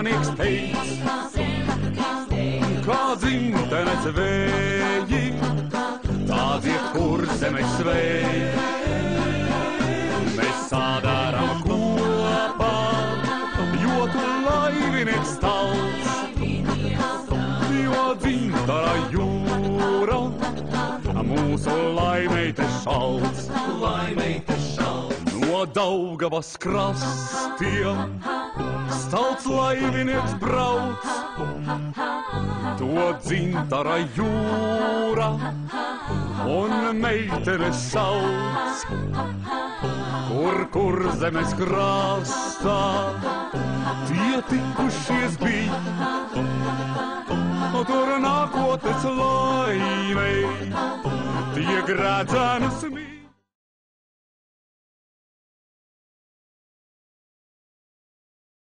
Mākslinieks teic, kā dzimtenes vēji, tāds iet kur zemes vēji. Mēs sadarām kopā, jo tu laivinieks talts, jo dzintara jūra, mūsu laimeite šalts. No Daugavas krastiem stalts laivinieks brauc, to dzintara jūra un meitene sauc. Kur zemes krastā tie tikušies bija, tur nākotnes laimei tie grēdzenes mīl.